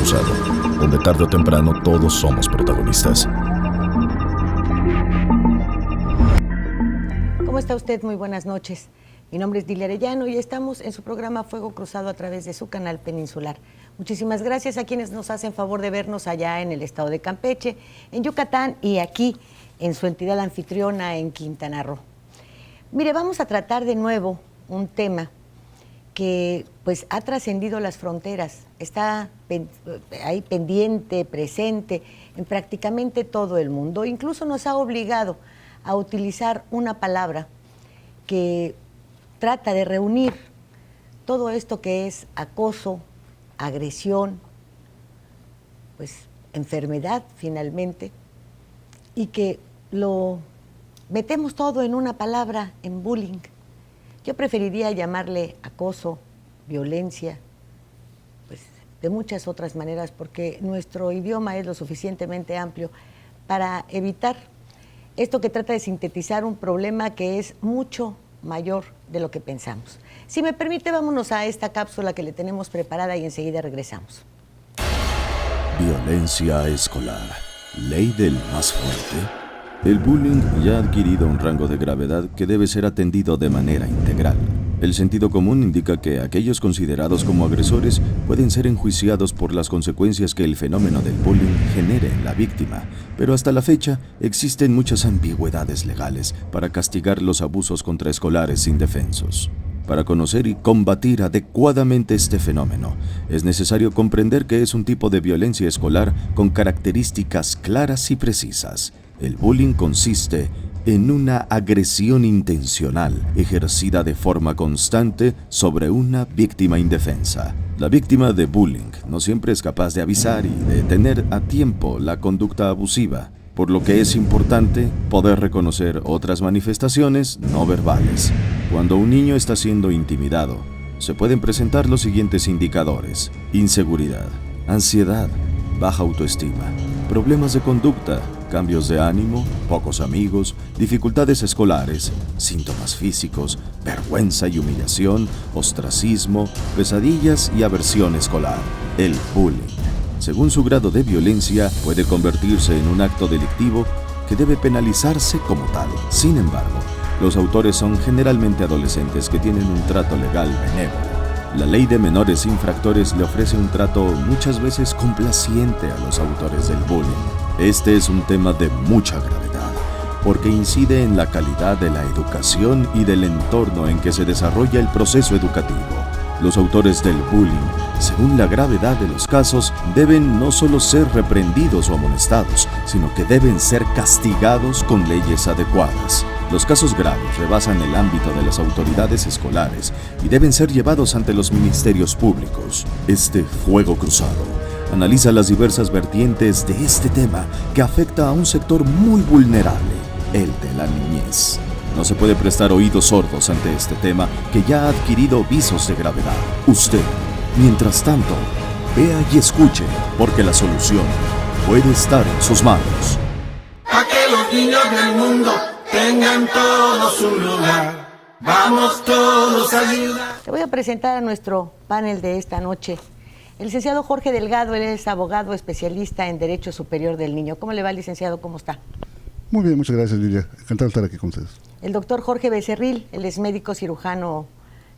Cruzado, donde tarde o temprano todos somos protagonistas. ¿Cómo está usted? Muy buenas noches. Mi nombre es Dilia Arellano y estamos en su programa Fuego Cruzado a través de su canal peninsular. Muchísimas gracias a quienes nos hacen favor de vernos allá en el estado de Campeche, en Yucatán y aquí en su entidad anfitriona en Quintana Roo. Mire, vamos a tratar de nuevo un tema que pues ha trascendido las fronteras, está ahí pendiente, presente en prácticamente todo el mundo. Incluso nos ha obligado a utilizar una palabra que trata de reunir todo esto que es acoso, agresión, pues enfermedad finalmente, y que lo metemos todo en una palabra, en bullying. Yo preferiría llamarle acoso, violencia, pues de muchas otras maneras, porque nuestro idioma es lo suficientemente amplio para evitar esto que trata de sintetizar un problema que es mucho mayor de lo que pensamos. Si me permite, vámonos a esta cápsula que le tenemos preparada y enseguida regresamos. Violencia escolar. Ley del más fuerte. El bullying ya ha adquirido un rango de gravedad que debe ser atendido de manera integral. El sentido común indica que aquellos considerados como agresores pueden ser enjuiciados por las consecuencias que el fenómeno del bullying genere en la víctima, pero hasta la fecha existen muchas ambigüedades legales para castigar los abusos contra escolares indefensos. Para conocer y combatir adecuadamente este fenómeno, es necesario comprender que es un tipo de violencia escolar con características claras y precisas. El bullying consiste en una agresión intencional ejercida de forma constante sobre una víctima indefensa. La víctima de bullying no siempre es capaz de avisar y de detener a tiempo la conducta abusiva, por lo que es importante poder reconocer otras manifestaciones no verbales. Cuando un niño está siendo intimidado, se pueden presentar los siguientes indicadores: inseguridad, ansiedad, baja autoestima, problemas de conducta, cambios de ánimo, pocos amigos, dificultades escolares, síntomas físicos, vergüenza y humillación, ostracismo, pesadillas y aversión escolar. El bullying, según su grado de violencia, puede convertirse en un acto delictivo que debe penalizarse como tal. Sin embargo, los autores son generalmente adolescentes que tienen un trato legal benévolo. La ley de menores infractores le ofrece un trato muchas veces complaciente a los autores del bullying. Este es un tema de mucha gravedad, porque incide en la calidad de la educación y del entorno en que se desarrolla el proceso educativo. Los autores del bullying, según la gravedad de los casos, deben no solo ser reprendidos o amonestados, sino que deben ser castigados con leyes adecuadas. Los casos graves rebasan el ámbito de las autoridades escolares y deben ser llevados ante los ministerios públicos. Este Fuego Cruzado analiza las diversas vertientes de este tema que afecta a un sector muy vulnerable, el de la niñez. No se puede prestar oídos sordos ante este tema que ya ha adquirido visos de gravedad. Usted, mientras tanto, vea y escuche, porque la solución puede estar en sus manos. A que los niños del mundo tengan todos un lugar. Vamos todos a ayudar. Te voy a presentar a nuestro panel de esta noche. El licenciado Jorge Delgado, él es abogado especialista en Derecho Superior del Niño. ¿Cómo le va, licenciado? ¿Cómo está? Muy bien, muchas gracias, Lilia. Encantado de estar aquí con ustedes. El doctor Jorge Becerril, él es médico cirujano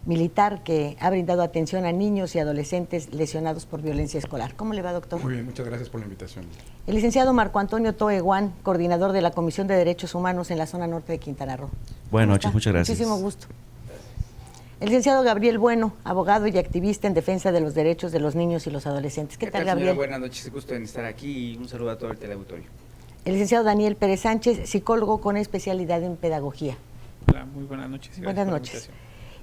militar que ha brindado atención a niños y adolescentes lesionados por violencia escolar. ¿Cómo le va, doctor? Muy bien, muchas gracias por la invitación. El licenciado Marco Antonio Toe Guan, coordinador de la Comisión de Derechos Humanos en la zona norte de Quintana Roo. Buenas noches, muchas gracias. Muchísimo gusto. El licenciado Gabriel Bueno, abogado y activista en defensa de los derechos de los niños y los adolescentes. ¿Qué tal, Gabriel? Señora? Buenas noches, gusto en estar aquí y un saludo a todo el teleauditorio. El licenciado Daniel Pérez Sánchez, psicólogo con especialidad en pedagogía. Hola, muy buenas noches. Buenas noches.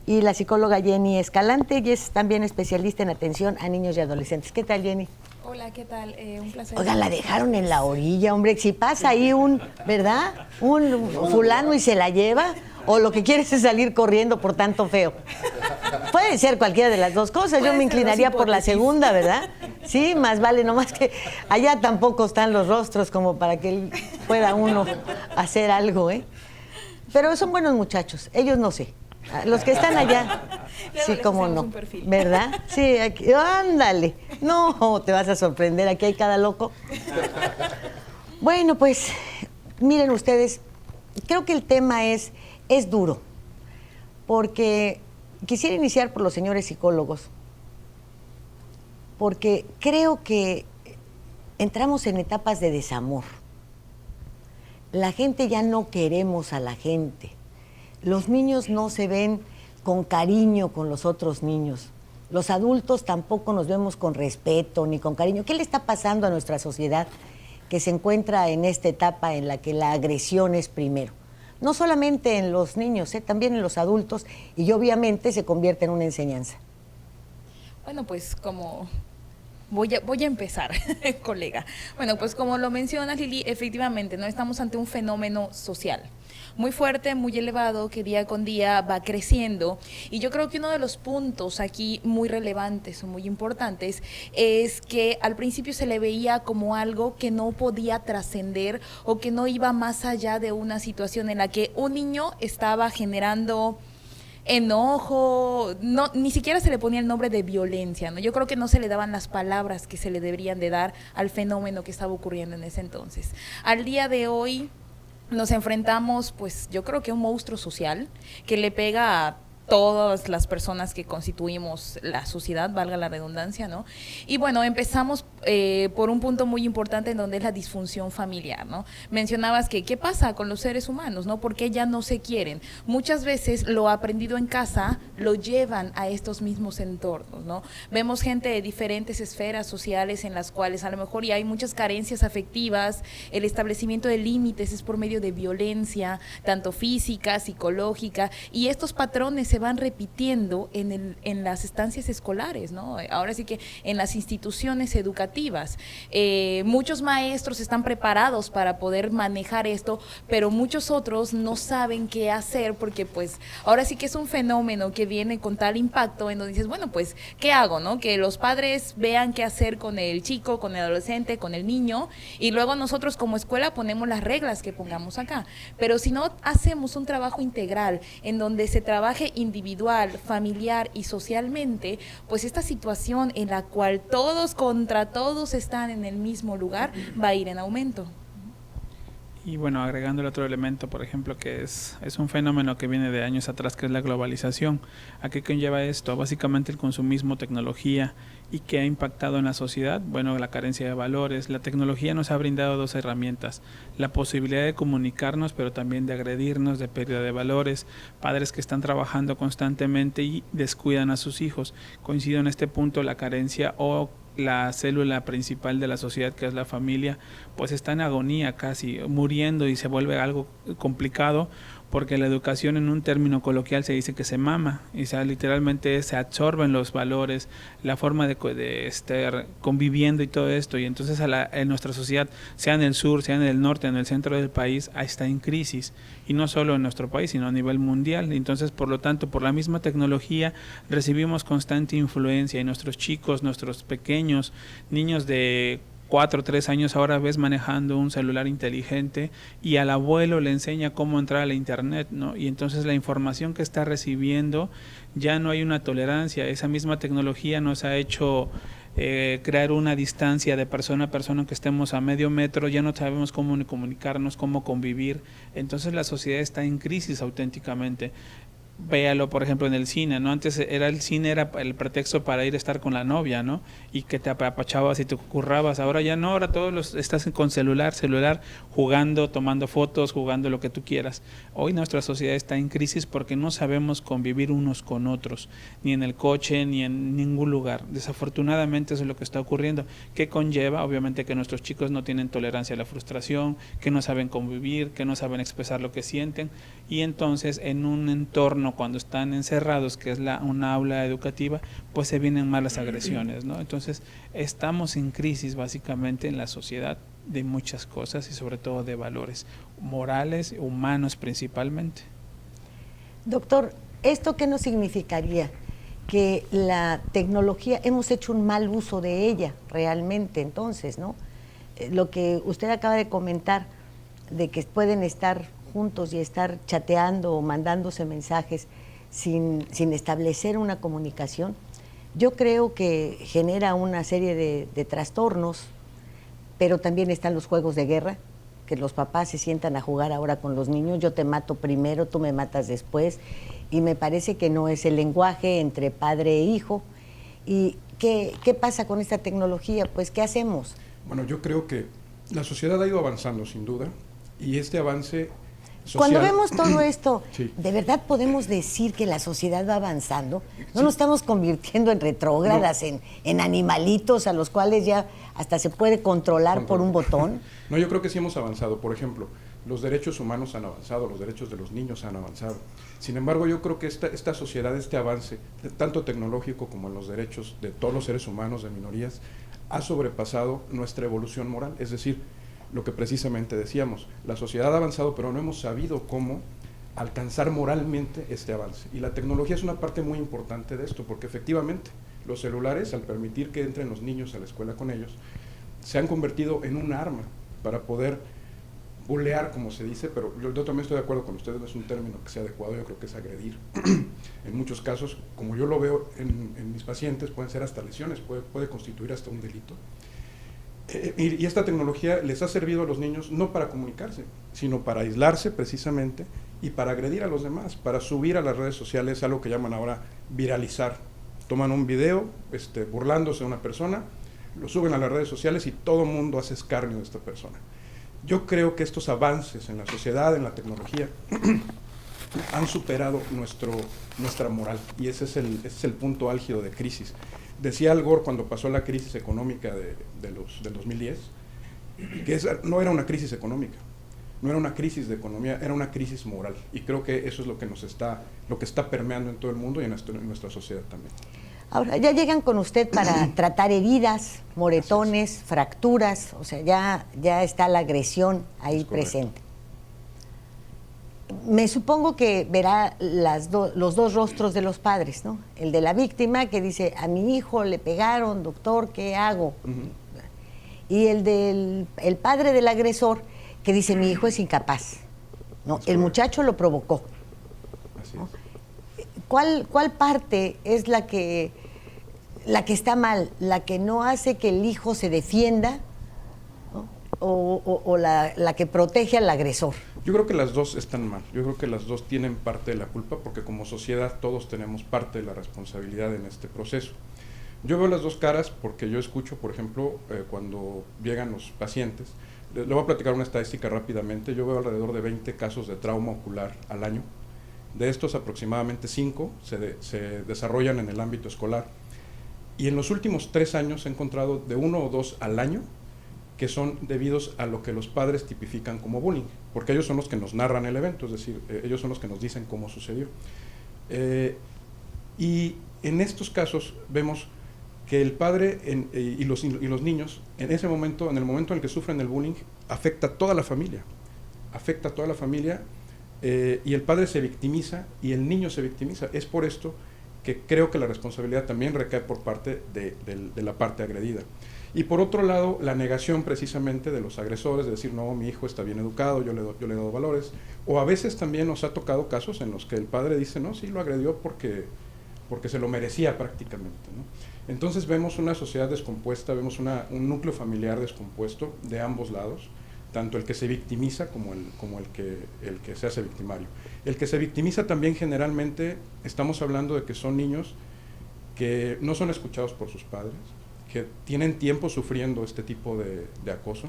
Y la psicóloga Jenny Escalante, ella es también especialista en atención a niños y adolescentes. ¿Qué tal, Jenny? Hola, ¿qué tal? Un placer. Oiga, la dejaron en la orilla, hombre. Si pasa ahí ¿verdad? Un fulano y se la lleva, o lo que quieres es salir corriendo por tanto feo. Puede ser cualquiera de las dos cosas. Yo me inclinaría por la segunda, ¿verdad? Sí, más vale, nomás que allá tampoco están los rostros como para que pueda uno hacer algo, ¿eh? Pero son buenos muchachos, ellos no sé. Los que están allá, Luego sí, les cómo hacemos no, un perfil. ¿verdad? Sí, aquí, ándale. No, te vas a sorprender, aquí hay cada loco. Bueno, pues, miren ustedes, creo que el tema es duro, porque quisiera iniciar por los señores psicólogos, porque creo que entramos en etapas de desamor. La gente ya no queremos a la gente. Los niños no se ven con cariño con los otros niños. Los adultos tampoco nos vemos con respeto ni con cariño. ¿Qué le está pasando a nuestra sociedad que se encuentra en esta etapa en la que la agresión es primero? No solamente en los niños, también en los adultos, y obviamente se convierte en una enseñanza. Bueno, pues como voy a empezar, colega. Bueno, pues como lo mencionas, Lili, efectivamente, no estamos ante un fenómeno social muy fuerte, muy elevado, que día con día va creciendo. Y yo creo que uno de los puntos aquí muy relevantes o muy importantes es que al principio se le veía como algo que no podía trascender o que no iba más allá de una situación en la que un niño estaba generando enojo, no, ni siquiera se le ponía el nombre de violencia, ¿no? Yo creo que no se le daban las palabras que se le deberían de dar al fenómeno que estaba ocurriendo en ese entonces. Al día de hoy nos enfrentamos, pues yo creo que a un monstruo social que le pega a todas las personas que constituimos la sociedad, valga la redundancia, ¿no? Y bueno, empezamos por un punto muy importante en donde es la disfunción familiar, ¿no? Mencionabas que, ¿qué pasa con los seres humanos, no? ¿Por qué ya no se quieren? Muchas veces lo aprendido en casa lo llevan a estos mismos entornos, ¿no? Vemos gente de diferentes esferas sociales en las cuales a lo mejor ya hay muchas carencias afectivas, el establecimiento de límites es por medio de violencia, tanto física, psicológica, y estos patrones se van repitiendo en las estancias escolares, ¿no? Ahora sí que en las instituciones educativas. Muchos maestros están preparados para poder manejar esto, pero muchos otros no saben qué hacer porque pues ahora sí que es un fenómeno que viene con tal impacto en donde dices, bueno, pues, ¿qué hago, no? Que los padres vean qué hacer con el chico, con el adolescente, con el niño, y luego nosotros como escuela ponemos las reglas que pongamos acá. Pero si no hacemos un trabajo integral en donde se trabaje individual, familiar y socialmente, pues esta situación en la cual todos contra todos están en el mismo lugar va a ir en aumento. Y bueno, agregando el otro elemento, por ejemplo, que es un fenómeno que viene de años atrás, que es la globalización. ¿A qué conlleva esto? Básicamente el consumismo, tecnología, y qué ha impactado en la sociedad. Bueno, la carencia de valores. La tecnología nos ha brindado dos herramientas: la posibilidad de comunicarnos, pero también de agredirnos, de pérdida de valores. Padres que están trabajando constantemente y descuidan a sus hijos. Coincido en este punto, la carencia o la célula principal de la sociedad, que es la familia, pues está en agonía casi, muriendo, y se vuelve algo complicado porque la educación, en un término coloquial, se dice que se mama, y sea, literalmente se absorben los valores, la forma de estar conviviendo y todo esto, y entonces en nuestra sociedad, sea en el sur, sea en el norte, en el centro del país, está en crisis, y no solo en nuestro país, sino a nivel mundial. Entonces, por lo tanto, por la misma tecnología recibimos constante influencia, y nuestros chicos, nuestros pequeños, niños de 4 o 3 años ahora ves manejando un celular inteligente, y al abuelo le enseña cómo entrar a la internet, ¿no? Y entonces la información que está recibiendo, ya no hay una tolerancia. Esa misma tecnología nos ha hecho crear una distancia de persona a persona, que estemos a medio metro, ya no sabemos cómo comunicarnos, cómo convivir. Entonces la sociedad está en crisis auténticamente. Véalo, por ejemplo, en el cine, ¿no? Antes el cine era el pretexto para ir a estar con la novia, ¿no? Y que te apapachabas y te currabas. Ahora ya no, ahora estás con celular, jugando, tomando fotos, jugando lo que tú quieras. Hoy nuestra sociedad está en crisis porque no sabemos convivir unos con otros, ni en el coche, ni en ningún lugar. Desafortunadamente eso es lo que está ocurriendo. ¿Qué conlleva? Obviamente que nuestros chicos no tienen tolerancia a la frustración, que no saben convivir, que no saben expresar lo que sienten, y entonces en un entorno, cuando están encerrados, que es una aula educativa, pues se vienen malas agresiones, ¿no? Entonces estamos en crisis básicamente en la sociedad de muchas cosas, y sobre todo de valores morales, humanos principalmente. Doctor, ¿esto qué nos significaría? Que la tecnología, hemos hecho un mal uso de ella realmente, entonces, ¿no? Lo que usted acaba de comentar, de que pueden estar juntos y estar chateando o mandándose mensajes, sin establecer una comunicación, yo creo que genera una serie de trastornos, pero también están los juegos de guerra, que los papás se sientan a jugar ahora con los niños, yo te mato primero, tú me matas después, y me parece que no es el lenguaje entre padre e hijo. ¿Y qué pasa con esta tecnología? Pues, ¿qué hacemos? Bueno, yo creo que la sociedad ha ido avanzando, sin duda, y este avance social... Cuando vemos todo esto, Sí. ¿de verdad podemos decir que la sociedad va avanzando? ¿No nos estamos convirtiendo en retrógradas, en animalitos a los cuales ya hasta se puede controlar por un botón? No, yo creo que sí hemos avanzado. Por ejemplo, los derechos humanos han avanzado, los derechos de los niños han avanzado. Sin embargo, yo creo que esta sociedad, este avance, tanto tecnológico como en los derechos de todos los seres humanos, de minorías, ha sobrepasado nuestra evolución moral. Es decir, lo que precisamente decíamos, la sociedad ha avanzado, pero no hemos sabido cómo alcanzar moralmente este avance. Y la tecnología es una parte muy importante de esto, porque efectivamente los celulares, al permitir que entren los niños a la escuela con ellos, se han convertido en un arma para poder bulear, como se dice, pero yo también estoy de acuerdo con ustedes, no es un término que sea adecuado, yo creo que es agredir. En muchos casos, como yo lo veo en mis pacientes, pueden ser hasta lesiones, puede constituir hasta un delito. Y esta tecnología les ha servido a los niños no para comunicarse, sino para aislarse precisamente y para agredir a los demás, para subir a las redes sociales algo que llaman ahora viralizar. Toman un video burlándose de una persona, lo suben a las redes sociales y todo el mundo hace escarnio de esta persona. Yo creo que estos avances en la sociedad, en la tecnología, han superado nuestra moral, y ese es el punto álgido de crisis. Decía Al Gore cuando pasó la crisis económica del 2010, que no era una crisis económica, no era una crisis de economía, era una crisis moral, y creo que eso es lo que está permeando en todo el mundo y en nuestra sociedad también. Ahora, ya llegan con usted para tratar heridas, moretones, fracturas, o sea, ya está la agresión ahí presente. Me supongo que verá los dos rostros de los padres, ¿no? El de la víctima que dice, a mi hijo le pegaron, doctor, ¿qué hago? Y el del padre del agresor que dice, mi hijo es incapaz, ¿no? El muchacho lo provocó. Así ¿no? es. ¿Cuál parte es la que está mal? ¿La que no hace que el hijo se defienda, ¿no? o la que protege al agresor? Yo creo que las dos están mal, yo creo que las dos tienen parte de la culpa, porque como sociedad todos tenemos parte de la responsabilidad en este proceso. Yo veo las dos caras porque yo escucho, por ejemplo, cuando llegan los pacientes, le voy a platicar una estadística rápidamente, yo veo alrededor de 20 casos de trauma ocular al año. De estos aproximadamente 5 se desarrollan en el ámbito escolar, y en los últimos 3 años he encontrado de 1 o 2 al año que son debidos a lo que los padres tipifican como bullying, porque ellos son los que nos narran el evento, es decir, ellos son los que nos dicen cómo sucedió. Y en estos casos vemos que el padre y los niños, en ese momento, en el momento en el que sufren el bullying, afecta a toda la familia, y el padre se victimiza y el niño se victimiza. Es por esto que creo que la responsabilidad también recae por parte de la parte agredida. Y por otro lado, la negación precisamente de los agresores, de decir, no, mi hijo está bien educado, yo le he dado valores. O a veces también nos ha tocado casos en los que el padre dice, no, sí, lo agredió porque se lo merecía prácticamente, ¿no? Entonces vemos una sociedad descompuesta, vemos un núcleo familiar descompuesto de ambos lados, tanto el que se victimiza como el que se hace victimario. El que se victimiza también generalmente, estamos hablando de que son niños que no son escuchados por sus padres, que tienen tiempo sufriendo este tipo de acoso,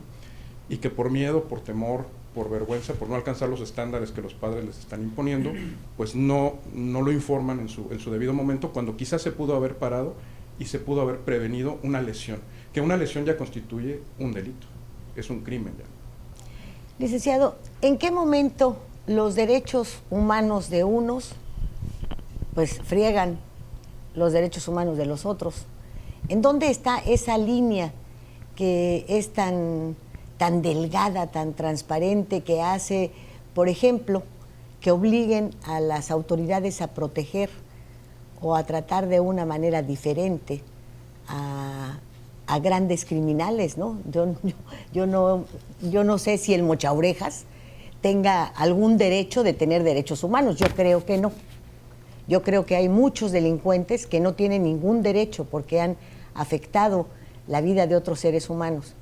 y que por miedo, por temor, por vergüenza, por no alcanzar los estándares que los padres les están imponiendo, pues no lo informan en su debido momento, cuando quizás se pudo haber parado y se pudo haber prevenido una lesión, que una lesión ya constituye un delito, es un crimen ya. Licenciado, ¿en qué momento los derechos humanos de unos pues friegan los derechos humanos de los otros? ¿En dónde está esa línea que es tan delgada, tan transparente, que hace, por ejemplo, que obliguen a las autoridades a proteger o a tratar de una manera diferente a grandes criminales, ¿no? Yo no sé si el mochaorejas tenga algún derecho de tener derechos humanos, yo creo que no. Yo creo que hay muchos delincuentes que no tienen ningún derecho porque han afectado la vida de otros seres humanos.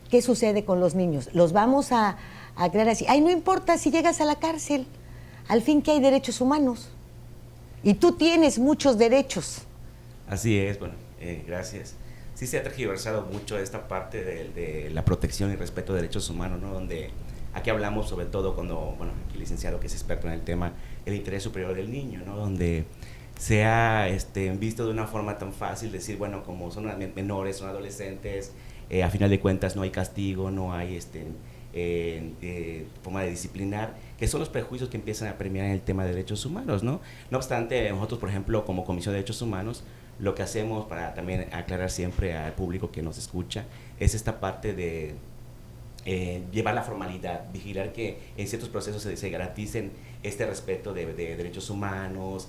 ¿Qué sucede con los niños? Los vamos a crear así. Ay, no importa si llegas a la cárcel, al fin que hay derechos humanos. Y tú tienes muchos derechos. Así es, bueno, gracias. Sí se ha tergiversado mucho esta parte de la protección y respeto de derechos humanos, ¿no? Donde aquí hablamos sobre todo cuando, bueno, aquí el licenciado que es experto en el tema, el interés superior del niño, ¿no? Donde se ha visto de una forma tan fácil decir, bueno, como son menores, son adolescentes, a final de cuentas no hay castigo, no hay forma de disciplinar, que son los prejuicios que empiezan a premiar en el tema de derechos humanos, ¿no? No obstante, nosotros, por ejemplo, como Comisión de Derechos Humanos, lo que hacemos para también aclarar siempre al público que nos escucha es esta parte de llevar la formalidad, vigilar que en ciertos procesos se garanticen este respeto de derechos humanos,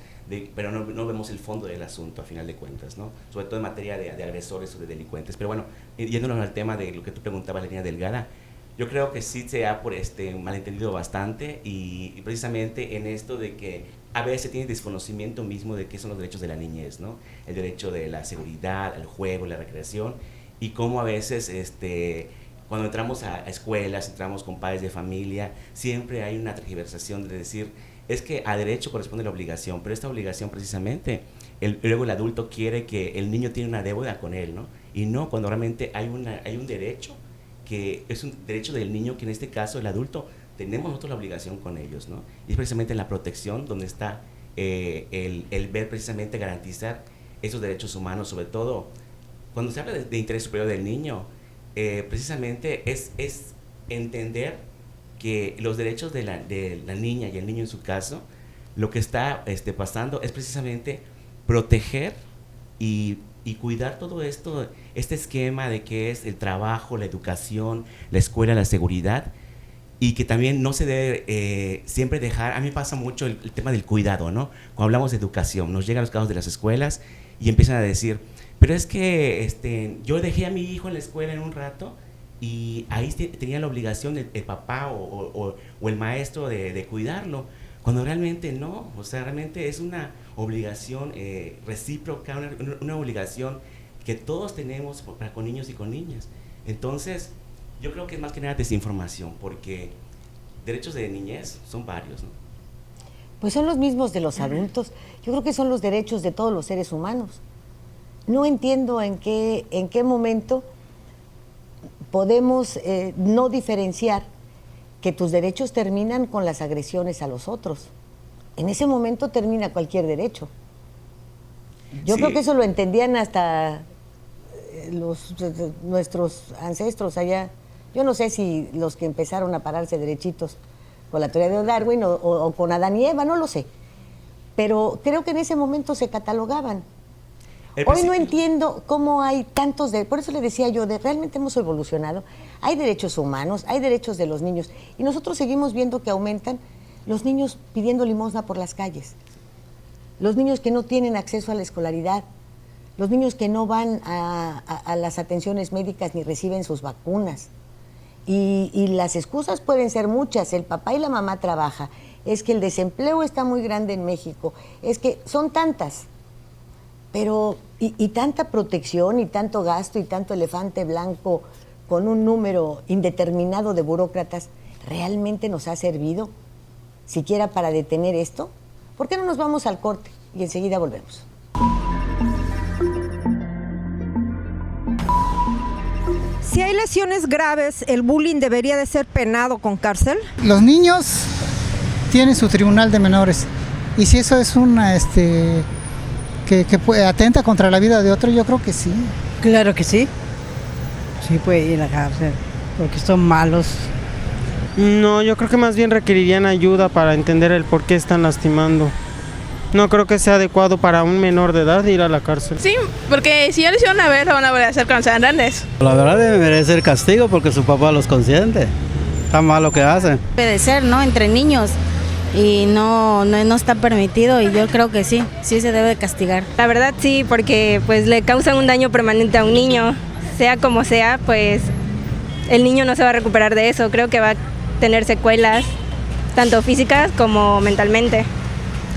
pero no vemos el fondo del asunto a final de cuentas, ¿no? Sobre todo en materia de agresores o de delincuentes. Pero bueno, yéndonos al tema de lo que tú preguntabas, la línea delgada, yo creo que sí se ha malentendido bastante y precisamente en esto de que a veces tiene desconocimiento mismo de qué son los derechos de la niñez, ¿no? El derecho de la seguridad, al juego, la recreación, y cómo a veces cuando entramos a escuelas, entramos con padres de familia, siempre hay una tergiversación de decir, es que a derecho corresponde la obligación, pero esta obligación precisamente, luego el adulto quiere que el niño tiene una deuda con él, ¿no? Y no, cuando realmente hay un derecho, que es un derecho del niño, que en este caso el adulto, tenemos nosotros la obligación con ellos, ¿no? Y es precisamente en la protección donde está el ver precisamente garantizar esos derechos humanos, sobre todo cuando se habla de interés superior del niño, precisamente es entender que los derechos de la niña y el niño en su caso, lo que está pasando es precisamente proteger y cuidar todo esto, este esquema de que es el trabajo, la educación, la escuela, la seguridad, y que también no se debe siempre dejar. A mí pasa mucho el tema del cuidado, ¿no? Cuando hablamos de educación, nos llegan los casos de las escuelas y empiezan a decir, pero es que yo dejé a mi hijo en la escuela en un rato y ahí tenía la obligación el papá o el maestro de cuidarlo, cuando realmente no, o sea, realmente es una obligación recíproca, una obligación que todos tenemos para con niños y con niñas. Entonces, yo creo que es más que nada desinformación, porque derechos de niñez son varios, ¿no? Pues son los mismos de los adultos. Yo creo que son los derechos de todos los seres humanos. No entiendo en qué momento podemos no diferenciar que tus derechos terminan con las agresiones a los otros. En ese momento termina cualquier derecho. Yo creo que eso lo entendían hasta nuestros ancestros allá. Yo no sé si los que empezaron a pararse derechitos con la teoría de Darwin o con Adán y Eva, no lo sé. Pero creo que en ese momento se catalogaban. Hoy no entiendo cómo hay tantos por eso le decía yo, realmente hemos evolucionado. Hay derechos humanos, hay derechos de los niños, y nosotros seguimos viendo que aumentan los niños pidiendo limosna por las calles, los niños que no tienen acceso a la escolaridad, los niños que no van a las atenciones médicas ni reciben sus vacunas. Y las excusas pueden ser muchas. El papá y la mamá trabajan, es que el desempleo está muy grande en México, es que son tantas. Pero, y tanta protección, y tanto gasto, y tanto elefante blanco con un número indeterminado de burócratas, ¿realmente nos ha servido siquiera para detener esto? ¿Por qué no nos vamos al corte y enseguida volvemos? Si hay lesiones graves, ¿el bullying debería de ser penado con cárcel? Los niños tienen su tribunal de menores, y si eso es una que atenta contra la vida de otro, yo creo que sí. Claro que sí. Sí puede ir a la cárcel, porque son malos. No, yo creo que más bien requerirían ayuda para entender el por qué están lastimando. No creo que sea adecuado para un menor de edad ir a la cárcel. Sí, porque si ya lo hicieron una vez, lo van a volver a hacer cuando sean grandes. La verdad debe merecer castigo porque su papá los consiente. Está mal lo que hacen. Debe ser, ¿no? Entre niños. Y no está permitido, y yo creo que sí se debe castigar. La verdad sí, porque pues le causan un daño permanente a un niño, sea como sea, pues el niño no se va a recuperar de eso. Creo que va a tener secuelas, tanto físicas como mentalmente.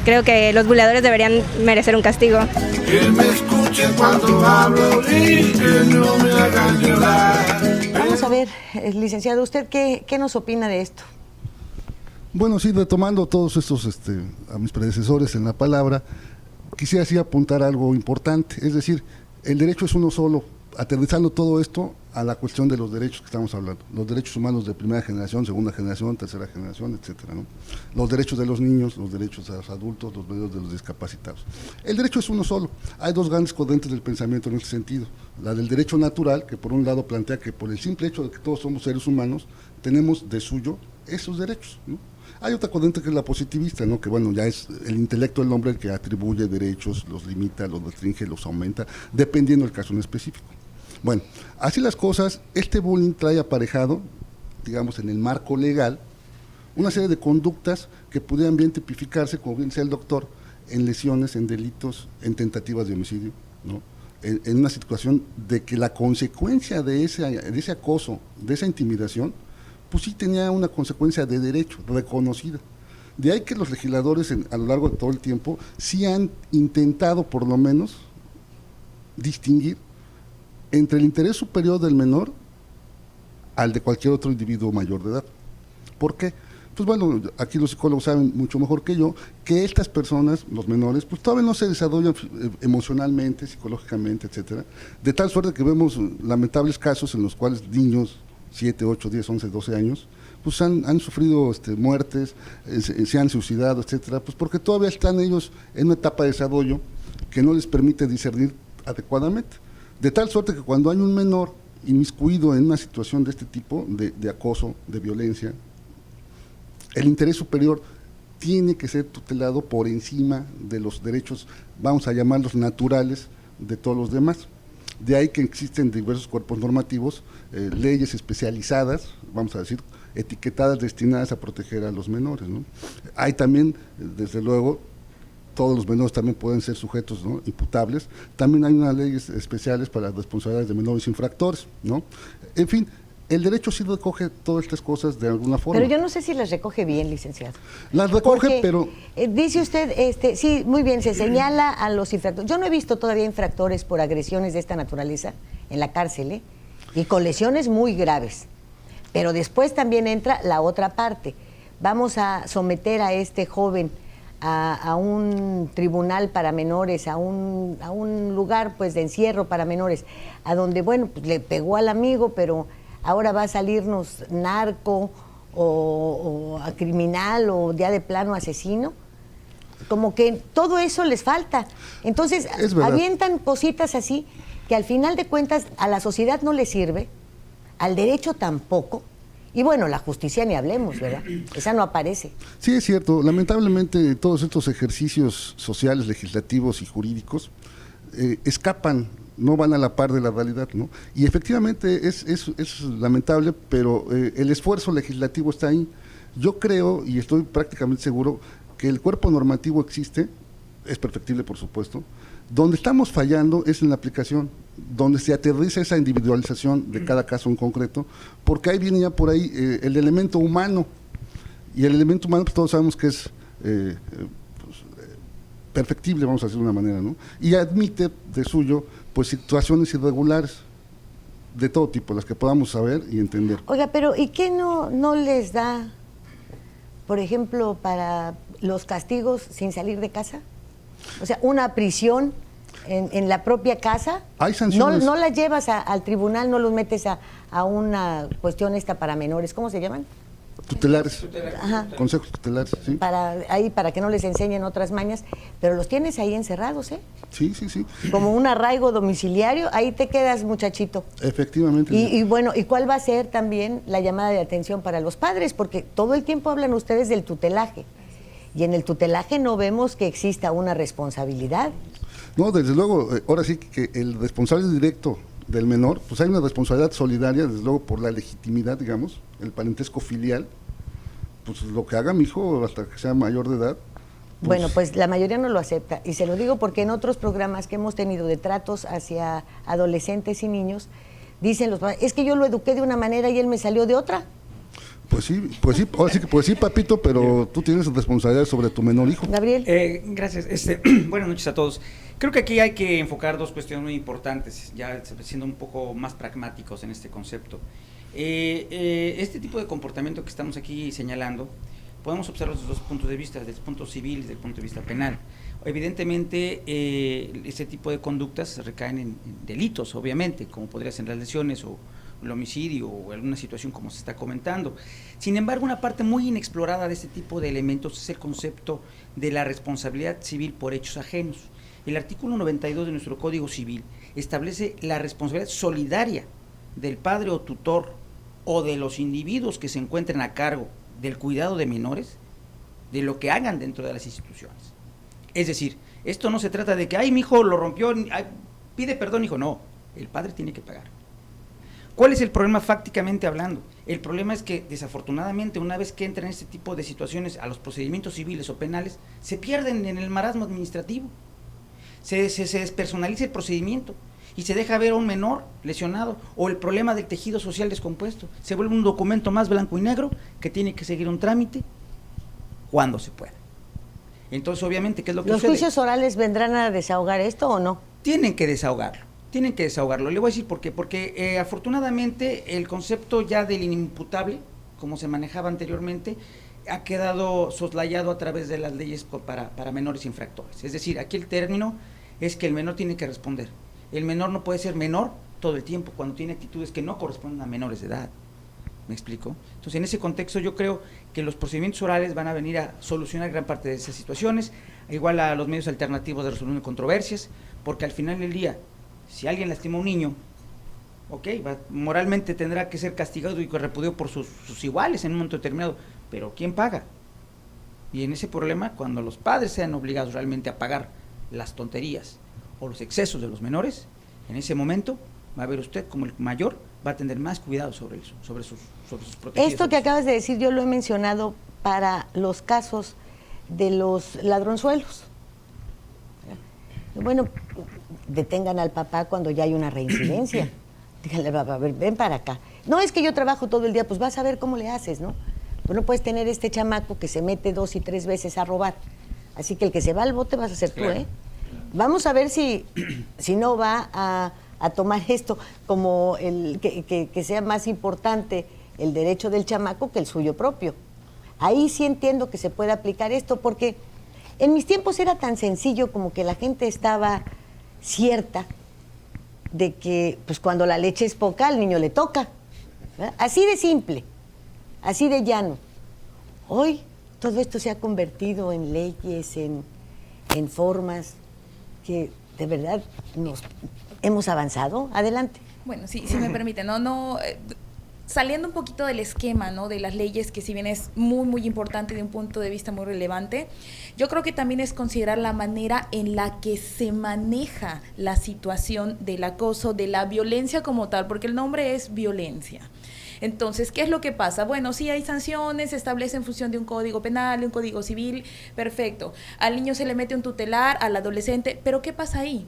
creo que los buleadores deberían merecer un castigo. Que me escuchen cuando hablo y que no me hagan llorar. Vamos a ver, licenciado, ¿usted qué nos opina de esto? Bueno, sí, retomando todos estos, a mis predecesores en la palabra, quisiera así apuntar algo importante, es decir, el derecho es uno solo, aterrizando todo esto a la cuestión de los derechos que estamos hablando, los derechos humanos de primera generación, segunda generación, tercera generación, etcétera, ¿no? Los derechos de los niños, los derechos de los adultos, los derechos de los discapacitados. El derecho es uno solo. Hay dos grandes corrientes del pensamiento en este sentido. La del derecho natural, que por un lado plantea que por el simple hecho de que todos somos seres humanos, tenemos de suyo esos derechos, ¿no? Hay otra corriente que es la positivista, ¿no? Que bueno, ya es el intelecto del hombre el que atribuye derechos, los limita, los restringe, los aumenta, dependiendo del caso en específico. Bueno, así las cosas, este bullying trae aparejado, digamos, en el marco legal, una serie de conductas que pudieran bien tipificarse, como bien decía el doctor, en lesiones, en delitos, en tentativas de homicidio, ¿no? En una situación de que la consecuencia de ese acoso, de esa intimidación, pues sí tenía una consecuencia de derecho reconocida. De ahí que los legisladores a lo largo de todo el tiempo sí han intentado por lo menos distinguir entre el interés superior del menor al de cualquier otro individuo mayor de edad. ¿Por qué? Pues bueno, aquí los psicólogos saben mucho mejor que yo que estas personas, los menores, pues todavía no se desarrollan emocionalmente, psicológicamente, etcétera, de tal suerte que vemos lamentables casos en los cuales niños 7, 8, 10, 11, 12 años, pues han sufrido muertes, se han suicidado, etcétera, pues porque todavía están ellos en una etapa de desarrollo que no les permite discernir adecuadamente. De tal suerte que cuando hay un menor inmiscuido en una situación de este tipo, de acoso, de violencia, el interés superior tiene que ser tutelado por encima de los derechos, vamos a llamarlos naturales, de todos los demás. De ahí que existen diversos cuerpos normativos, leyes especializadas, vamos a decir, etiquetadas destinadas a proteger a los menores, ¿no? Hay también, desde luego, todos los menores también pueden ser sujetos, ¿no?, imputables. También hay unas leyes especiales para las responsabilidades de menores infractores, ¿no? En fin, el derecho sí recoge todas estas cosas de alguna forma. Pero yo no sé si las recoge bien, licenciado. Las recoge, porque, pero... dice usted, sí, muy bien, se señala a los infractores. Yo no he visto todavía infractores por agresiones de esta naturaleza en la cárcel, y con lesiones muy graves. Pero después también entra la otra parte. Vamos a someter a este joven a un tribunal para menores, a un lugar pues de encierro para menores, a donde, bueno, pues, le pegó al amigo, pero ahora va a salirnos narco o a criminal o ya de plano asesino. Como que todo eso les falta. Entonces avientan cositas así que al final de cuentas a la sociedad no le sirve, al derecho tampoco. Y bueno, la justicia ni hablemos, ¿verdad? Esa no aparece. Sí, es cierto. Lamentablemente todos estos ejercicios sociales, legislativos y jurídicos escapan, no van a la par de la realidad, ¿no? Y efectivamente es lamentable, pero el esfuerzo legislativo está ahí. Yo creo, y estoy prácticamente seguro, que el cuerpo normativo existe, es perfectible por supuesto. Donde estamos fallando es en la aplicación, donde se aterriza esa individualización de cada caso en concreto, porque ahí viene ya por ahí el elemento humano, y el elemento humano pues todos sabemos que es perfectible, vamos a decir de una manera, ¿no? Y admite de suyo pues situaciones irregulares de todo tipo, las que podamos saber y entender. Oiga, pero ¿y qué no les da, por ejemplo, para los castigos sin salir de casa? O sea, una prisión en la propia casa. Hay sanciones. No las llevas al tribunal, no los metes a una cuestión esta para menores, ¿cómo se llaman? Tutelares. Ajá. Consejos tutelares, sí. Para que no les enseñen otras mañas, pero los tienes ahí encerrados, ¿eh? Sí, sí, sí. Como un arraigo domiciliario, ahí te quedas, muchachito. Efectivamente. Y bueno, ¿y cuál va a ser también la llamada de atención para los padres? Porque todo el tiempo hablan ustedes del tutelaje. Y en el tutelaje no vemos que exista una responsabilidad. No, desde luego, ahora sí que el responsable directo del menor, pues hay una responsabilidad solidaria, desde luego por la legitimidad, digamos, el parentesco filial, pues lo que haga mi hijo hasta que sea mayor de edad. Pues... Bueno, pues la mayoría no lo acepta, y se lo digo porque en otros programas que hemos tenido de tratos hacia adolescentes y niños, dicen los padres, es que yo lo eduqué de una manera y él me salió de otra. Pues sí, papito, pero tú tienes responsabilidad sobre tu menor hijo. Gabriel. Gracias. Buenas noches a todos. Creo que aquí hay que enfocar dos cuestiones muy importantes, ya siendo un poco más pragmáticos en este concepto. Este tipo de comportamiento que estamos aquí señalando, podemos observar desde dos puntos de vista, desde el punto civil y desde el punto de vista penal. Evidentemente, este tipo de conductas recaen en delitos, obviamente, como podrían ser las lesiones o el homicidio o alguna situación como se está comentando. Sin embargo, una parte muy inexplorada de este tipo de elementos es el concepto de la responsabilidad civil por hechos ajenos. El artículo 92 de nuestro Código Civil establece la responsabilidad solidaria del padre o tutor o de los individuos que se encuentren a cargo del cuidado de menores, de lo que hagan dentro de las instituciones. Es decir, esto no se trata de que, mi hijo lo rompió, pide perdón, hijo, no, el padre tiene que pagar. ¿Cuál es el problema fácticamente hablando? El problema es que, desafortunadamente, una vez que entran este tipo de situaciones a los procedimientos civiles o penales, se pierden en el marasmo administrativo. Se despersonaliza el procedimiento y se deja ver a un menor lesionado, o el problema del tejido social descompuesto. Se vuelve un documento más blanco y negro que tiene que seguir un trámite cuando se pueda. Entonces, obviamente, ¿qué es lo que ¿Los sucede? juicios orales vendrán a desahogar esto o no? Tienen que desahogarlo. Le voy a decir por qué. Porque afortunadamente el concepto ya del inimputable, como se manejaba anteriormente, ha quedado soslayado a través de las leyes para menores infractores. Es decir, aquí el término es que el menor tiene que responder. El menor no puede ser menor todo el tiempo cuando tiene actitudes que no corresponden a menores de edad. ¿Me explico? Entonces, en ese contexto yo creo que los procedimientos orales van a venir a solucionar gran parte de esas situaciones, igual a los medios alternativos de resolución de controversias, porque al final del día, si alguien lastima a un niño, moralmente tendrá que ser castigado y repudiado por sus iguales en un momento determinado, pero ¿quién paga? Y en ese problema, cuando los padres sean obligados realmente a pagar las tonterías o los excesos de los menores, en ese momento va a ver usted como el mayor va a tener más cuidado sobre sus protegidos. Esto que acabas de decir yo lo he mencionado para los casos de los ladronzuelos. Bueno, detengan al papá cuando ya hay una reincidencia. Díganle, a ver, ven para acá. No es que yo trabajo todo el día, pues vas a ver cómo le haces, ¿no? Pues no puedes tener este chamaco que se mete 2 y 3 veces a robar. Así que el que se va al bote vas a ser tú, ¿eh? Vamos a ver si no va a tomar esto como que sea más importante el derecho del chamaco que el suyo propio. Ahí sí entiendo que se puede aplicar esto, porque en mis tiempos era tan sencillo como que la gente estaba cierta de que pues cuando la leche es poca al niño le toca, ¿verdad? Así de simple, así de llano. Hoy todo esto se ha convertido en leyes, en formas que de verdad nos hemos avanzado. Adelante. Bueno, si me permite, saliendo un poquito del esquema, ¿no?, de las leyes, que si bien es muy, muy importante de un punto de vista muy relevante, yo creo que también es considerar la manera en la que se maneja la situación del acoso, de la violencia como tal, porque el nombre es violencia. Entonces, ¿qué es lo que pasa? Bueno, sí hay sanciones, se establece en función de un código penal, de un código civil, perfecto. Al niño se le mete un tutelar, al adolescente, pero ¿qué pasa ahí?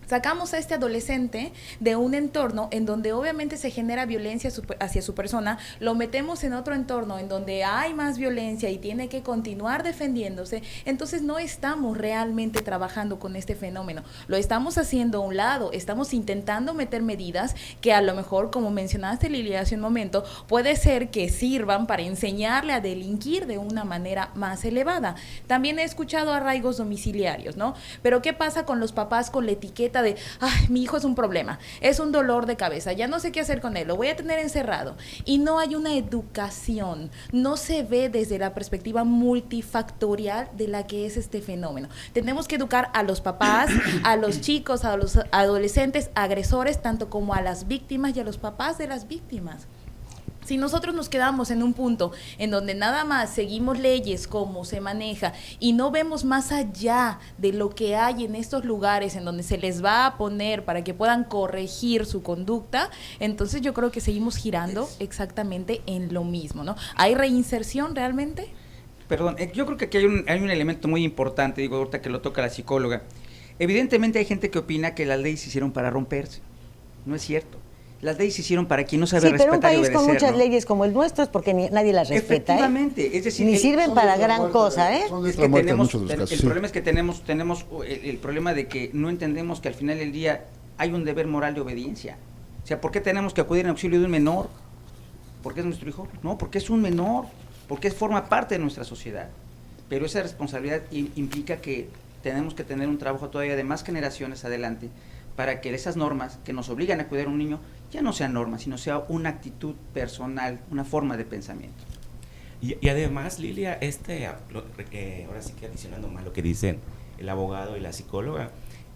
Sacamos a este adolescente de un entorno en donde obviamente se genera violencia hacia su persona, lo metemos en otro entorno en donde hay más violencia y tiene que continuar defendiéndose, entonces no estamos realmente trabajando con este fenómeno, lo estamos haciendo a un lado, estamos intentando meter medidas que a lo mejor, como mencionaste, Lili, hace un momento, puede ser que sirvan para enseñarle a delinquir de una manera más elevada. También he escuchado arraigos domiciliarios, ¿no? Pero ¿qué pasa con los papás con la etiqueta de, ay, mi hijo es un problema, es un dolor de cabeza, ya no sé qué hacer con él, lo voy a tener encerrado? Y no hay una educación, no se ve desde la perspectiva multifactorial de la que es este fenómeno. Tenemos que educar a los papás, a los chicos, a los adolescentes agresores, tanto como a las víctimas y a los papás de las víctimas. Si nosotros nos quedamos en un punto en donde nada más seguimos leyes, cómo se maneja, y no vemos más allá de lo que hay en estos lugares en donde se les va a poner para que puedan corregir su conducta, entonces yo creo que seguimos girando exactamente en lo mismo, ¿no? ¿Hay reinserción realmente? Perdón, yo creo que aquí hay un elemento muy importante, digo, ahorita que lo toca la psicóloga. Evidentemente hay gente que opina que las leyes se hicieron para romperse. No es cierto. Las leyes se hicieron para quien no sabe Sí, pero respetar un y país con obedecer, muchas ¿no? leyes como el nuestro es porque nadie las respeta, Efectivamente, es decir, ni sirven para gran cosa, ¿eh? Es que tenemos, el problema es que tenemos el problema de que no entendemos que al final del día hay un deber moral de obediencia. O sea, ¿por qué tenemos que acudir en auxilio de un menor? ¿Porque es nuestro hijo? No, porque es un menor, porque forma parte de nuestra sociedad. Pero esa responsabilidad implica que tenemos que tener un trabajo todavía de más generaciones adelante para que esas normas que nos obligan a cuidar a un niño ya no sean normas, sino sea una actitud personal, una forma de pensamiento. Y además, Lilia, ahora sí que adicionando más lo que dicen el abogado y la psicóloga,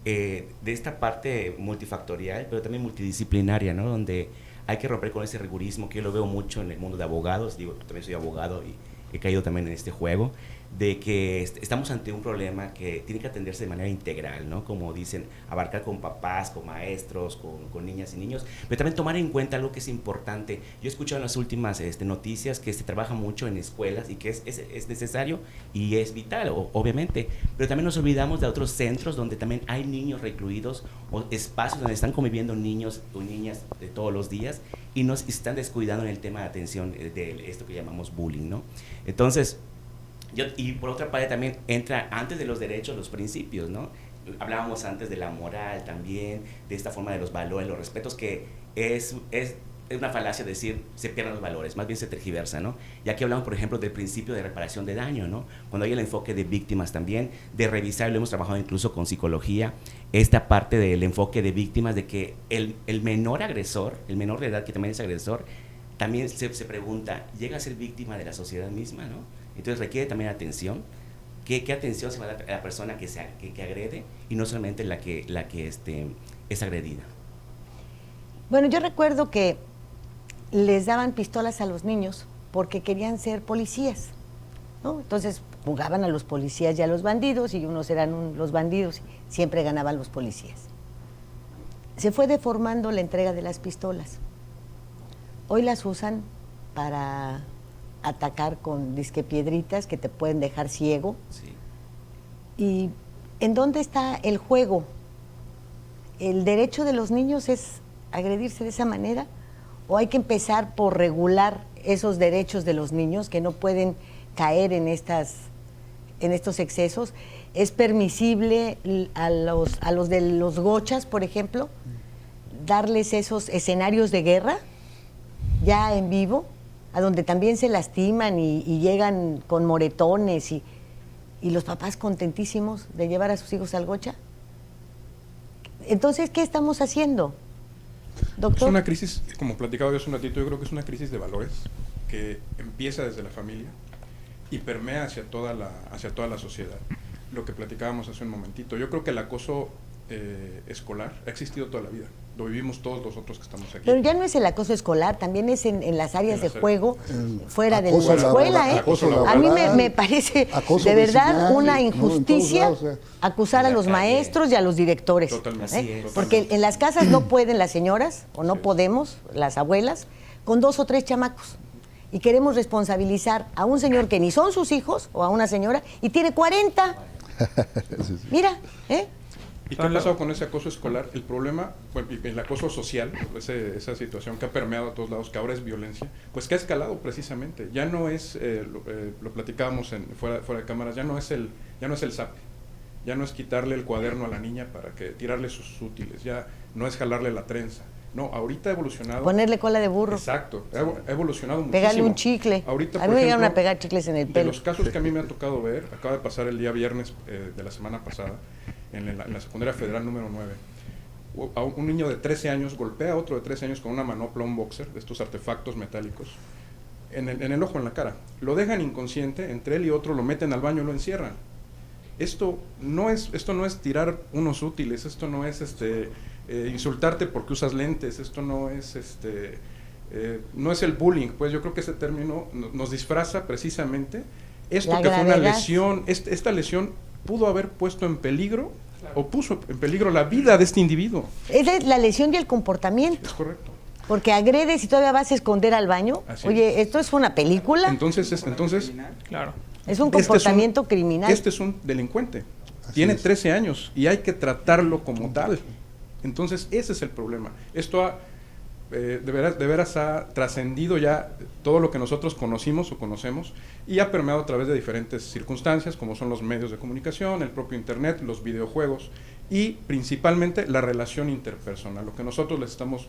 de esta parte multifactorial, pero también multidisciplinaria, ¿no? Donde hay que romper con ese rigorismo que yo lo veo mucho en el mundo de abogados, digo, también soy abogado y he caído también en este juego, de que estamos ante un problema que tiene que atenderse de manera integral, ¿no? Como dicen, abarcar con papás, con maestros, con niñas y niños, pero también tomar en cuenta algo que es importante. Yo he escuchado en las últimas noticias que se trabaja mucho en escuelas y que es necesario y es vital, obviamente, pero también nos olvidamos de otros centros donde también hay niños recluidos o espacios donde están conviviendo niños o niñas de todos los días y nos están descuidando en el tema de atención de esto que llamamos bullying, ¿no? Entonces, y por otra parte también entra antes de los derechos los principios, ¿no? Hablábamos antes de la moral también, de esta forma de los valores, los respetos, que es una falacia decir se pierden los valores, más bien se tergiversa, ¿no? Y aquí hablamos, por ejemplo, del principio de reparación de daño, ¿no? Cuando hay el enfoque de víctimas también, de revisar, lo hemos trabajado incluso con psicología, esta parte del enfoque de víctimas, de que el menor agresor, el menor de edad que también es agresor, también se pregunta, ¿llega a ser víctima de la sociedad misma, no? Entonces requiere también atención. ¿Qué atención se va a dar a la persona que agrede y no solamente la que es agredida? Bueno, yo recuerdo que les daban pistolas a los niños porque querían ser policías, ¿no? Entonces jugaban a los policías y a los bandidos y unos eran los bandidos, siempre ganaban los policías. Se fue deformando la entrega de las pistolas. Hoy las usan para atacar con disque piedritas que te pueden dejar ciego. Sí. ¿Y en dónde está el juego? ¿El derecho de los niños es agredirse de esa manera? ¿O hay que empezar por regular esos derechos de los niños que no pueden caer en estos excesos? ¿Es permisible a los de los gochas, por ejemplo, darles esos escenarios de guerra ya en vivo, a donde también se lastiman y llegan con moretones y los papás contentísimos de llevar a sus hijos al gocha? Entonces, ¿qué estamos haciendo, doctor? Es una crisis, como platicaba yo hace un ratito, yo creo que es una crisis de valores que empieza desde la familia y permea hacia toda la sociedad. Lo que platicábamos hace un momentito. Yo creo que el acoso escolar ha existido toda la vida. Lo vivimos todos nosotros que estamos aquí. Pero ya no es el acoso escolar, también es en las áreas de juego fuera de la escuela, ¿eh? A mí me parece de verdad una injusticia acusar a los maestros y a los directores. Totalmente. Porque en las casas no pueden las señoras, o no podemos, las abuelas, con 2 o 3 chamacos. Y queremos responsabilizar a un señor que ni son sus hijos, o a una señora, y tiene 40. Mira, ¿eh? ¿Y qué ha pasado con ese acoso escolar? El problema, bueno, el acoso social, esa situación que ha permeado a todos lados, que ahora es violencia, pues que ha escalado precisamente. Ya no es, lo platicábamos fuera de cámaras, ya no es el zape, ya no es quitarle el cuaderno a la niña para que tirarle sus útiles, ya no es jalarle la trenza. No, ahorita ha evolucionado. Ponerle cola de burro. Exacto, ha evolucionado muchísimo. Pegarle un chicle. Ahorita, a mí me llegaron a pegar chicles en el pelo. De los casos que a mí me ha tocado ver, acaba de pasar el día viernes de la semana pasada, en la secundaria federal número 9, a un niño de 13 años golpea a otro de 13 años con una manopla, un boxer, de estos artefactos metálicos, en el ojo, en la cara. Lo dejan inconsciente, entre él y otro lo meten al baño y lo encierran. Esto no es tirar unos útiles, esto no es insultarte porque usas lentes, esto no es no es el bullying. Pues yo creo que ese término nos disfraza precisamente esto, que fue una lesión. Esta lesión pudo haber puesto en peligro, o puso en peligro la vida de este individuo. Es la lesión y el comportamiento. Es correcto. Porque agredes y todavía vas a esconder al baño. Oye, ¿esto es una película? Entonces claro. Es un comportamiento criminal. Este es un delincuente. Tiene 13 años y hay que tratarlo como tal. Entonces, ese es el problema. Esto de veras ha trascendido ya todo lo que nosotros conocimos o conocemos y ha permeado a través de diferentes circunstancias, como son los medios de comunicación, el propio internet, los videojuegos y principalmente la relación interpersonal, lo que nosotros les estamos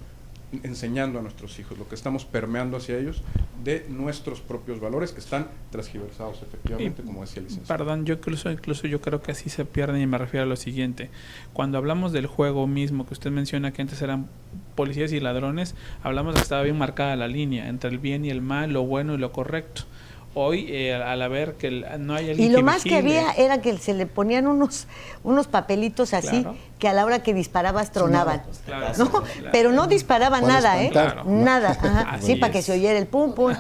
enseñando a nuestros hijos, lo que estamos permeando hacia ellos de nuestros propios valores que están transgiversados efectivamente, como decía el licenciado. Perdón, yo incluso yo creo que así se pierden, y me refiero a lo siguiente. Cuando hablamos del juego mismo, que usted menciona que antes eran policías y ladrones, hablamos de que estaba bien marcada la línea entre el bien y el mal, lo bueno y lo correcto. Hoy, al haber que no hay alguien y lo que más vigile, que había era que se le ponían unos papelitos así, claro, que a la hora que disparabas tronaban, claro, ¿no? claro. Pero no disparaban nada, Claro. nada, ajá. Sí, para que se oyera el pum pum.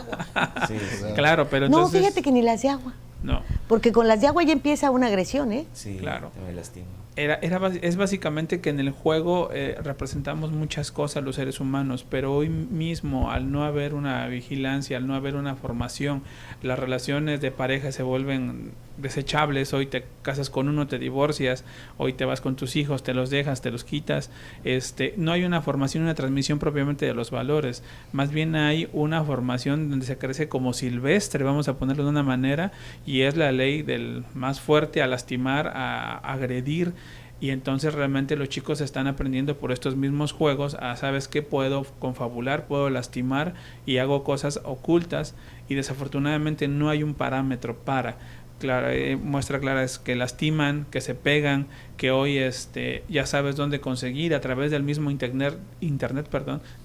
Claro, pero No, entonces... fíjate que ni las de agua. No. Porque con las de agua ya empieza una agresión, ¿eh? Sí, claro. me lastima. Es básicamente que en el juego representamos muchas cosas los seres humanos, pero hoy mismo, al no haber una vigilancia, al no haber una formación, las relaciones de pareja se vuelven desechables. Hoy te casas con uno, te divorcias, hoy te vas con tus hijos, te los dejas, te los quitas. No hay una formación, una transmisión propiamente de los valores, más bien hay una formación donde se crece como silvestre, vamos a ponerlo de una manera, y es la ley del más fuerte a lastimar, a agredir. Y entonces realmente los chicos están aprendiendo por estos mismos juegos a, ¿sabes qué? Puedo confabular, puedo lastimar y hago cosas ocultas, y desafortunadamente no hay un parámetro para. Muestra clara es que lastiman, que se pegan, que hoy ya sabes dónde conseguir a través del mismo internet,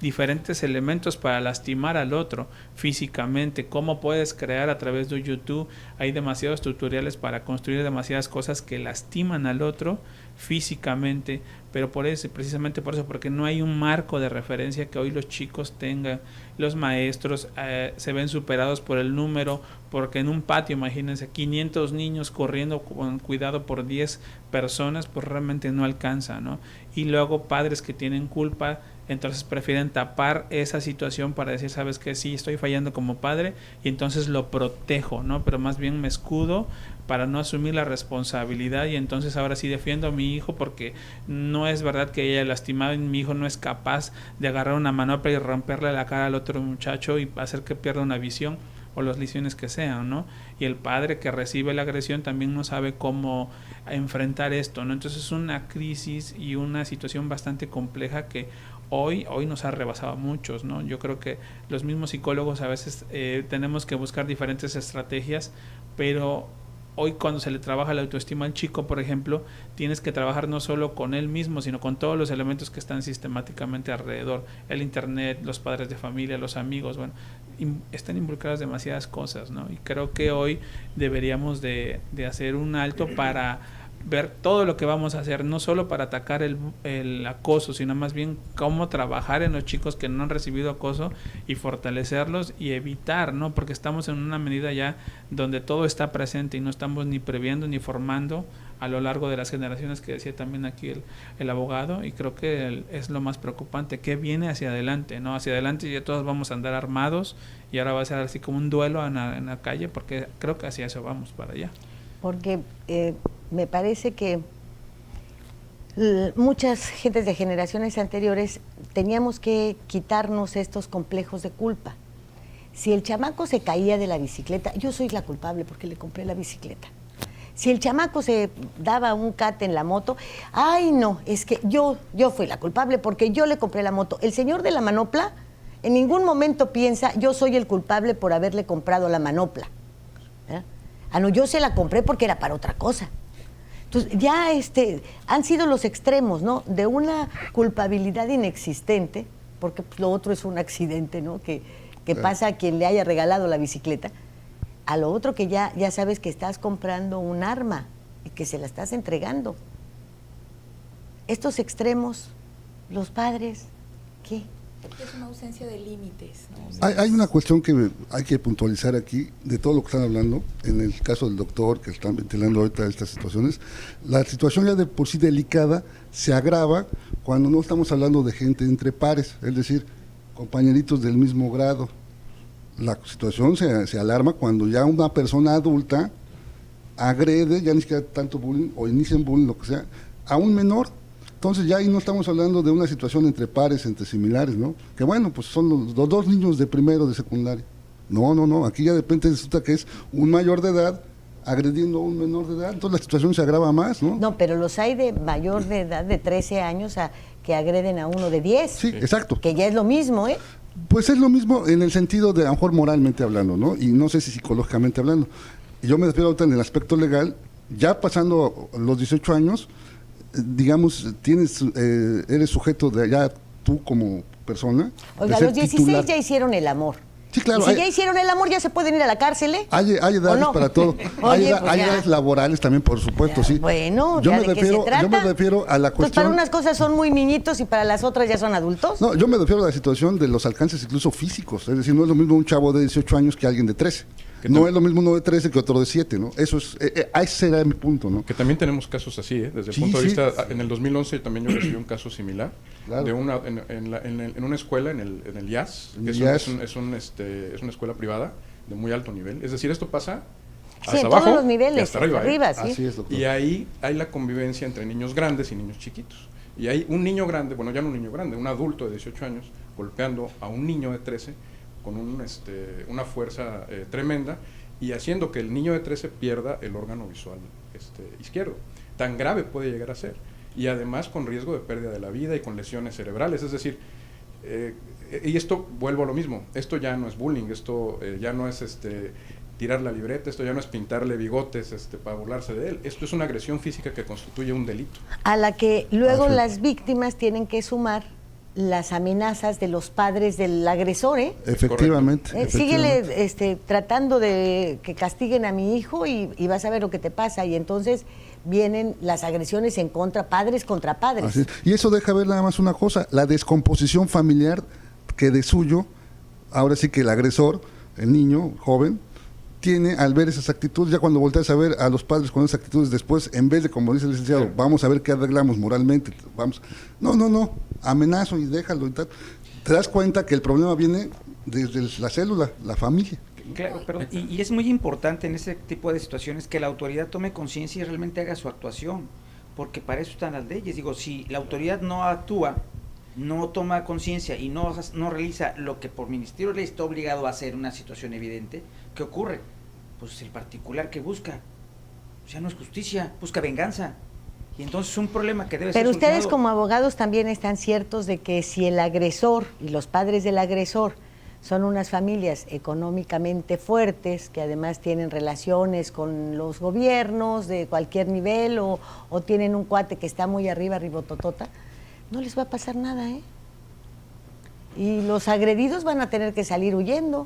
diferentes elementos para lastimar al otro físicamente. Cómo puedes crear a través de YouTube, hay demasiados tutoriales para construir demasiadas cosas que lastiman al otro físicamente, pero precisamente por eso, porque no hay un marco de referencia que hoy los chicos tengan. Los maestros se ven superados por el número, porque en un patio, imagínense, 500 niños corriendo con cuidado por 10 personas, pues realmente no alcanza, ¿no? Y luego padres que tienen culpa, entonces prefieren tapar esa situación para decir, ¿sabes qué? Sí, estoy fallando como padre, y entonces lo protejo, ¿no? Pero más bien me escudo para no asumir la responsabilidad, y entonces ahora sí defiendo a mi hijo porque no es verdad que ella lastimado y mi hijo no es capaz de agarrar una manopla y romperle la cara al otro muchacho y hacer que pierda una visión o las lesiones que sean, ¿no? Y el padre que recibe la agresión también no sabe cómo enfrentar esto, ¿no? Entonces es una crisis y una situación bastante compleja que hoy nos ha rebasado a muchos, ¿no? Yo creo que los mismos psicólogos a veces tenemos que buscar diferentes estrategias, pero hoy cuando se le trabaja la autoestima al chico, por ejemplo, tienes que trabajar no solo con él mismo, sino con todos los elementos que están sistemáticamente alrededor. El internet, los padres de familia, los amigos, bueno, están involucradas demasiadas cosas, ¿no? Y creo que hoy deberíamos de hacer un alto para ver todo lo que vamos a hacer, no solo para atacar el acoso, sino más bien cómo trabajar en los chicos que no han recibido acoso y fortalecerlos y evitar, ¿no? Porque estamos en una medida ya donde todo está presente y no estamos ni previendo ni formando a lo largo de las generaciones, que decía también aquí el abogado, y creo que es lo más preocupante, que viene hacia adelante, ¿no? Hacia adelante ya todos vamos a andar armados y ahora va a ser así como un duelo en la calle, porque creo que hacia eso vamos para allá. Porque me parece que muchas gentes de generaciones anteriores teníamos que quitarnos estos complejos de culpa. Si el chamaco se caía de la bicicleta, yo soy la culpable porque le compré la bicicleta. Si el chamaco se daba un cate en la moto, ay no, es que yo fui la culpable porque yo le compré la moto. El señor de la manopla en ningún momento piensa, yo soy el culpable por haberle comprado la manopla. Ah, no, yo se la compré porque era para otra cosa. Entonces, ya han sido los extremos, ¿no? De una culpabilidad inexistente, porque pues, lo otro es un accidente, ¿no? Que pasa a quien le haya regalado la bicicleta, a lo otro que ya sabes que estás comprando un arma y que se la estás entregando. Estos extremos, los padres, ¿qué? Es una ausencia de límites, ¿no? Hay una cuestión que hay que puntualizar aquí de todo lo que están hablando. En el caso del doctor, que están ventilando ahorita estas situaciones, la situación ya de por sí delicada se agrava cuando no estamos hablando de gente entre pares, es decir, compañeritos del mismo grado. La situación se alarma cuando ya una persona adulta agrede, ya ni siquiera tanto bullying, o inician bullying, lo que sea, a un menor, Entonces ya ahí no estamos hablando de una situación entre pares, entre similares, ¿no? Que bueno, pues son los dos niños de primero de secundaria. No, aquí ya de repente resulta que es un mayor de edad agrediendo a un menor de edad, entonces la situación se agrava más, ¿no? No, pero los hay de mayor de edad, de 13 años, que agreden a uno de 10. Sí, exacto. Que ya es lo mismo, ¿eh? Pues es lo mismo en el sentido de, a lo mejor moralmente hablando, ¿no? Y no sé si psicológicamente hablando. Y yo me refiero ahorita en el aspecto legal, ya pasando los 18 años, digamos, eres sujeto de ya tú como persona. Oiga, los 16 titular. Ya hicieron el amor. Sí, claro. Y si ya hicieron el amor, ya se pueden ir a la cárcel, ¿eh? Hay edades no? Para todo. Hay edades laborales también, por supuesto, sí. Bueno, yo me refiero a la cuestión... Pues para unas cosas son muy niñitos y para las otras ya son adultos. No, yo me refiero a la situación de los alcances incluso físicos. Es decir, no es lo mismo un chavo de 18 años que alguien de 13. No es lo mismo uno de 13 que otro de 7, ¿no? Eso es, ese era mi punto, ¿no? Que también tenemos casos así, desde el punto de vista, en el 2011 también yo recibí un caso similar, claro. De en una escuela, en el IAS, que es una escuela privada de muy alto nivel, es decir, esto pasa hasta abajo todos los niveles, y hasta arriba, ¿sí? Así es, y ahí hay la convivencia entre niños grandes y niños chiquitos, y hay un niño grande, bueno, ya no un niño grande, un adulto de 18 años, golpeando a un niño de 13, con una fuerza tremenda y haciendo que el niño de 13 pierda el órgano visual izquierdo. Tan grave puede llegar a ser. Y además con riesgo de pérdida de la vida y con lesiones cerebrales. Es decir, y esto, vuelvo a lo mismo, esto ya no es bullying, esto ya no es tirar la libreta, esto ya no es pintarle bigotes para burlarse de él. Esto es una agresión física que constituye un delito. A la que luego las víctimas tienen que sumar las amenazas de los padres del agresor, ¿eh? Efectivamente. Síguele tratando de que castiguen a mi hijo y vas a ver lo que te pasa. Y entonces vienen las agresiones padres contra padres. Así es. Y eso deja ver nada más una cosa, la descomposición familiar que de suyo, ahora sí que el agresor, el niño, joven, tiene al ver esas actitudes. Ya cuando volteas a ver a los padres con esas actitudes después, en vez de, como dice el licenciado, vamos a ver qué arreglamos moralmente, no, amenazo y déjalo y tal, te das cuenta que el problema viene desde la célula, la familia. Claro, pero y es muy importante en ese tipo de situaciones que la autoridad tome conciencia y realmente haga su actuación, porque para eso están las leyes. Digo, si la autoridad no actúa, no toma conciencia y no realiza lo que por ministerio le está obligado a hacer, una situación evidente, ¿qué ocurre? Pues el particular que busca, ya no es justicia, busca venganza. Y entonces es un problema que debe ser solucionado. Pero ustedes como abogados también están ciertos de que si el agresor y los padres del agresor son unas familias económicamente fuertes, que además tienen relaciones con los gobiernos de cualquier nivel o tienen un cuate que está muy arriba, ribototota, no les va a pasar nada, ¿eh? Y los agredidos van a tener que salir huyendo.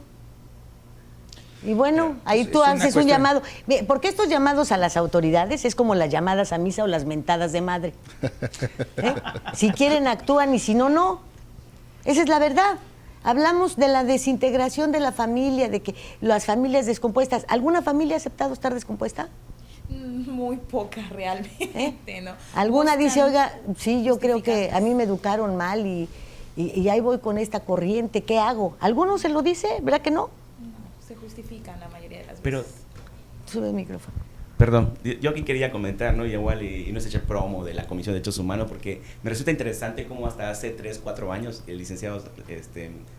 Y bueno, ahí tú haces un llamado. Porque estos llamados a las autoridades es como las llamadas a misa o las mentadas de madre. Si quieren actúan y si no, no. Esa es la verdad. Hablamos de la desintegración de la familia, de que las familias descompuestas. ¿Alguna familia ha aceptado estar descompuesta? Muy poca realmente, ¿no? Alguna dice, oiga, sí, yo creo que a mí me educaron mal y ahí voy con esta corriente, ¿qué hago? ¿Alguno se lo dice? ¿Verdad que no? Se justifican la mayoría de las veces. Pero, sube el micrófono. Perdón, yo aquí quería comentar, ¿no? Y igual, y no es echar promo de la Comisión de Derechos Humanos, porque me resulta interesante cómo hasta hace 3, 4 años el licenciado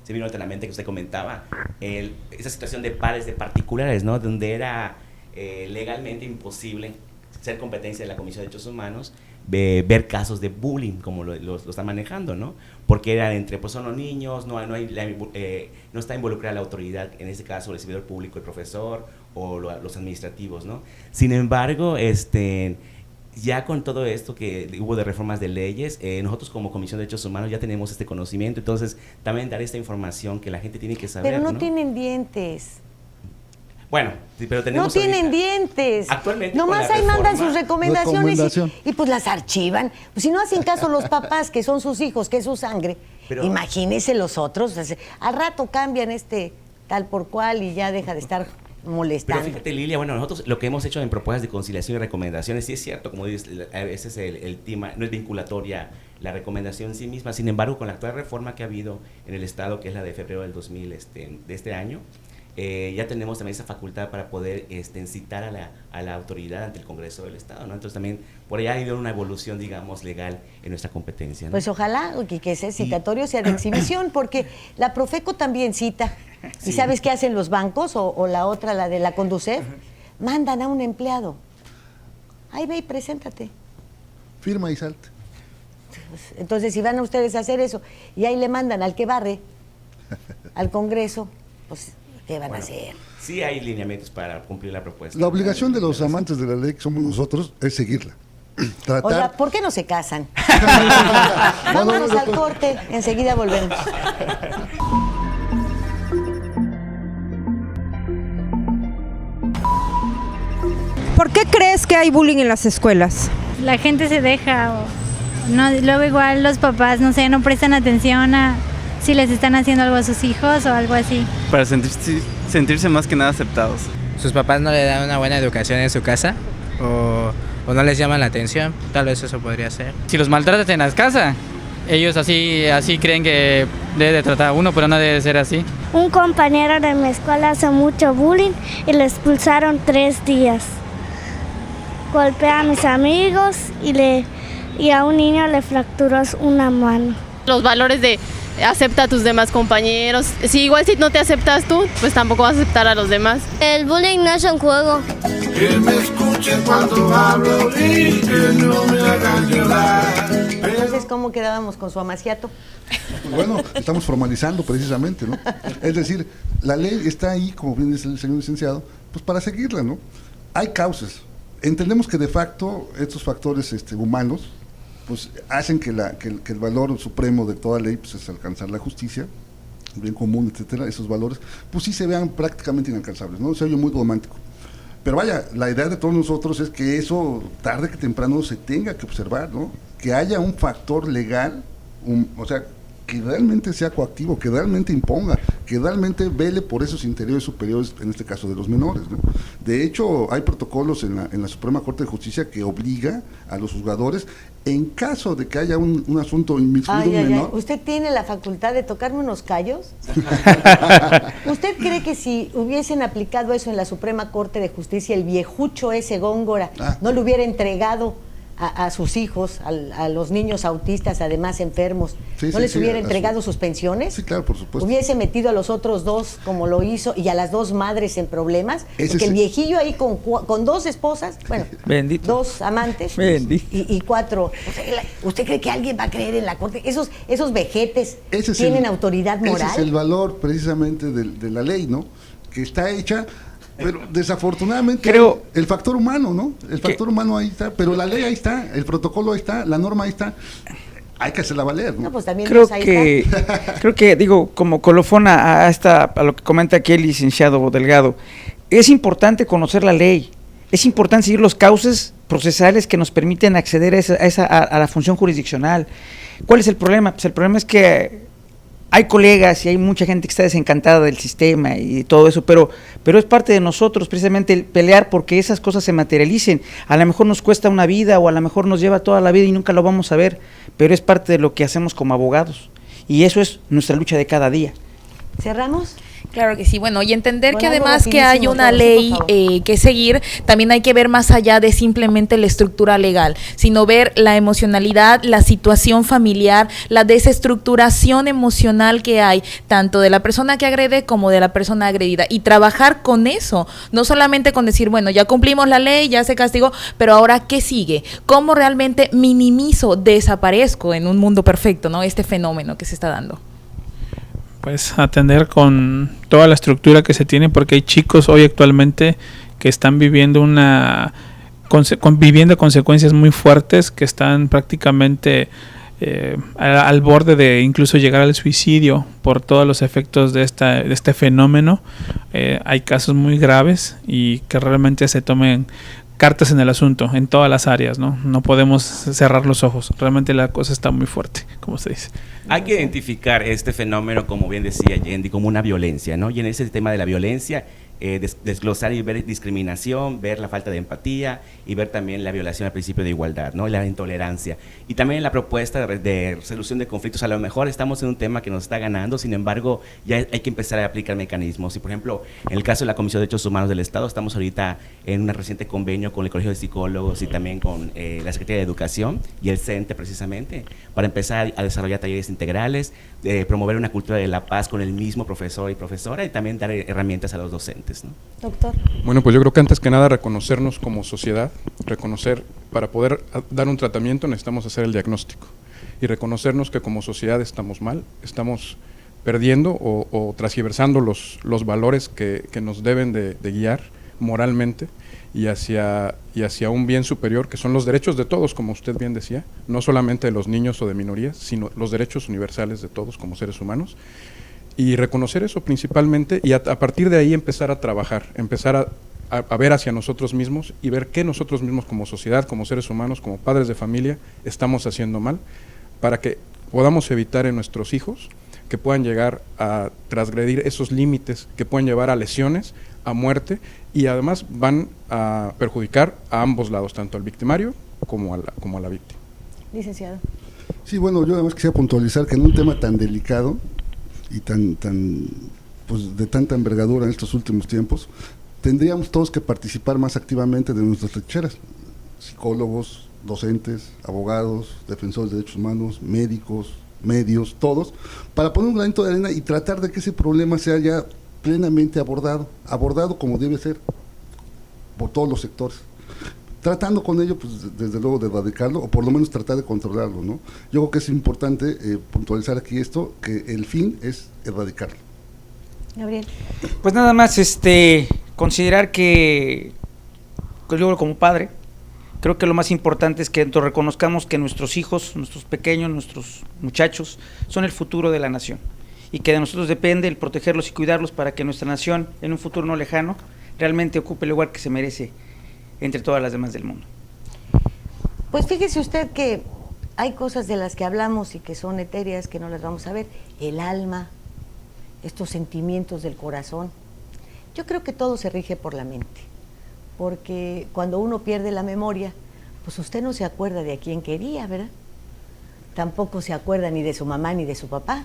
se vino a la mente que usted comentaba, esa situación de pares de particulares, ¿no? Donde era legalmente imposible ser competencia de la Comisión de Derechos Humanos ver casos de bullying como lo están manejando, ¿no? Porque eran entre, pues son los niños, no está involucrada la autoridad, en este caso el servidor público, el profesor o los administrativos, ¿no? Sin embargo, ya con todo esto que hubo de reformas de leyes, nosotros como Comisión de Derechos Humanos ya tenemos este conocimiento, entonces también dar esta información que la gente tiene que saber, pero no tienen dientes. Bueno, sí, pero tenemos... No tienen dientes. Actualmente nomás ahí mandan sus recomendaciones y pues las archivan. Pues si no hacen caso los papás, que son sus hijos, que es su sangre, pero imagínense los otros. Al rato cambian tal por cual y ya deja de estar molestando. Pero fíjate, Lilia, bueno, nosotros lo que hemos hecho en propuestas de conciliación y recomendaciones, sí es cierto, como dices, ese es el tema, no es vinculatoria la recomendación en sí misma. Sin embargo, con la actual reforma que ha habido en el Estado, que es la de febrero del 2000 de este año, ya tenemos también esa facultad para poder incitar a la autoridad ante el Congreso del Estado, ¿no? Entonces también por allá ha habido una evolución, digamos, legal en nuestra competencia, ¿no? Pues ojalá que ese citatorio sea de exhibición, porque la Profeco también cita. ¿Y sabes qué hacen los bancos o la otra, la de la Conducef? Mandan a un empleado. Ahí ve y preséntate. Firma y salte. Entonces, si van a ustedes a hacer eso y ahí le mandan al que barre, al Congreso, pues, ¿qué van a hacer? Sí hay lineamientos para cumplir la propuesta. La obligación de los amantes de la ley, que somos nosotros, es seguirla. Tratar... Oiga, ¿por qué no se casan? Vámonos al corte, enseguida volvemos. ¿Por qué crees que hay bullying en las escuelas? La gente se deja, luego igual los papás, no sé, no prestan atención a si les están haciendo algo a sus hijos o algo así. Para sentirse más que nada aceptados. Sus papás no le dan una buena educación en su casa o no les llaman la atención, tal vez eso podría ser. Si los maltratan en la casa, ellos así creen que debe de tratar a uno, pero no debe ser así. Un compañero de mi escuela hace mucho bullying y lo expulsaron 3 días. Golpea a mis amigos y a un niño le fracturó una mano. Los valores de acepta a tus demás compañeros. Si igual si no te aceptas tú, pues tampoco vas a aceptar a los demás. El bullying no es un juego. Que me escuche cuando hablo y que no me hagan llorar. Entonces, ¿cómo quedábamos con su amaciato? Bueno, estamos formalizando precisamente, ¿no? Es decir, la ley está ahí, como bien dice el señor licenciado, pues para seguirla, ¿no? Hay causas. Entendemos que de facto estos factores humanos pues hacen que el valor supremo de toda ley pues es alcanzar la justicia, el bien común, etcétera. Esos valores pues sí se vean prácticamente inalcanzables, ¿no? Se oye muy romántico. Pero vaya, la idea de todos nosotros es que eso tarde que temprano se tenga que observar, ¿no? Que haya un factor legal, o sea, que realmente sea coactivo, que realmente imponga, que realmente vele por esos intereses superiores, en este caso de los menores, ¿no? De hecho, hay protocolos en la Suprema Corte de Justicia que obliga a los juzgadores, en caso de que haya un asunto inmiscuido un menor... ¿Usted tiene la facultad de tocarme unos callos? ¿Usted cree que si hubiesen aplicado eso en la Suprema Corte de Justicia, el viejucho ese Góngora no le hubiera entregado a sus hijos, a los niños autistas, además enfermos, ¿no les hubiera entregado sus pensiones? Sí, claro, por supuesto. ¿Hubiese metido a los otros 2 como lo hizo y a las 2 madres en problemas? Porque el viejillo ahí con 2 esposas, bueno, bendito. 2 amantes y 4. ¿Usted cree que alguien va a creer en la Corte? Esos vejetes tienen autoridad moral. Ese es el valor precisamente de la ley, ¿no? Que está hecha... Pero desafortunadamente el factor humano, ¿no? El factor humano ahí está, pero la ley ahí está, el protocolo ahí está, la norma ahí está. Hay que hacerla valer, ¿no? Pues también creo que digo, como colofón a lo que comenta aquí el licenciado Delgado, es importante conocer la ley, es importante seguir los cauces procesales que nos permiten acceder a la función jurisdiccional. ¿Cuál es el problema? Pues el problema es que hay colegas y hay mucha gente que está desencantada del sistema y todo eso, pero es parte de nosotros precisamente el pelear porque esas cosas se materialicen. A lo mejor nos cuesta una vida o a lo mejor nos lleva toda la vida y nunca lo vamos a ver, pero es parte de lo que hacemos como abogados y eso es nuestra lucha de cada día. ¿Cerramos? Claro que sí, bueno, y entender que además que hay una ley que seguir, también hay que ver más allá de simplemente la estructura legal, sino ver la emocionalidad, la situación familiar, la desestructuración emocional que hay, tanto de la persona que agrede como de la persona agredida, y trabajar con eso, no solamente con decir, bueno, ya cumplimos la ley, ya se castigó, pero ahora, ¿qué sigue? ¿Cómo realmente minimizo, desaparezco en un mundo perfecto, ¿no? Este fenómeno que se está dando. Pues atender con toda la estructura que se tiene, porque hay chicos hoy actualmente que están viviendo viviendo consecuencias muy fuertes, que están prácticamente al borde de incluso llegar al suicidio por todos los efectos de este fenómeno. Hay casos muy graves y que realmente se tomen cartas en el asunto, en todas las áreas, ¿no? No podemos cerrar los ojos, realmente la cosa está muy fuerte, como se dice. Hay que identificar este fenómeno, como bien decía Yendi, como una violencia, ¿no? Y en ese tema de la violencia desglosar y ver discriminación, ver la falta de empatía y ver también la violación al principio de igualdad, ¿no? Y la intolerancia. Y también la propuesta de resolución de conflictos. A lo mejor estamos en un tema que nos está ganando, sin embargo, ya hay que empezar a aplicar mecanismos. Y, por ejemplo, en el caso de la Comisión de Derechos Humanos del Estado, estamos ahorita en un reciente convenio con el Colegio de Psicólogos y también con la Secretaría de Educación y el CENTE, precisamente, para empezar a desarrollar talleres integrales, promover una cultura de la paz con el mismo profesor y profesora y también dar herramientas a los docentes, ¿no? Doctor. Bueno, pues yo creo que antes que nada reconocernos como sociedad, reconocer, para poder dar un tratamiento necesitamos hacer el diagnóstico y reconocernos que como sociedad estamos mal, estamos perdiendo o transgiversando los valores que nos deben de guiar moralmente y hacia un bien superior, que son los derechos de todos, como usted bien decía, no solamente de los niños o de minorías, sino los derechos universales de todos como seres humanos, y reconocer eso principalmente, y a partir de ahí empezar a trabajar, empezar a ver hacia nosotros mismos y ver qué nosotros mismos como sociedad, como seres humanos, como padres de familia, estamos haciendo mal, para que podamos evitar en nuestros hijos que puedan llegar a transgredir esos límites, que pueden llevar a lesiones, a muerte, y además van a perjudicar a ambos lados, tanto al victimario como a la víctima. Licenciado. Sí, bueno, yo además quisiera puntualizar que en un tema tan delicado y pues de tanta envergadura en estos últimos tiempos, tendríamos todos que participar más activamente de nuestras trincheras, psicólogos, docentes, abogados, defensores de derechos humanos, médicos, medios, todos, para poner un granito de arena y tratar de que ese problema sea ya plenamente abordado como debe ser por todos los sectores, tratando con ello, pues desde luego de erradicarlo, o por lo menos tratar de controlarlo, ¿no? Yo creo que es importante puntualizar aquí esto, que el fin es erradicarlo. Gabriel. Pues nada más considerar que yo como padre, creo que lo más importante es que reconozcamos que nuestros hijos, nuestros pequeños, nuestros muchachos, son el futuro de la nación y que de nosotros depende el protegerlos y cuidarlos para que nuestra nación, en un futuro no lejano, realmente ocupe el lugar que se merece entre todas las demás del mundo. Pues fíjese usted que hay cosas de las que hablamos y que son etéreas, que no las vamos a ver, el alma, estos sentimientos del corazón. Yo creo que todo se rige por la mente, porque cuando uno pierde la memoria, pues usted no se acuerda de a quién quería, ¿verdad? Tampoco se acuerda ni de su mamá ni de su papá.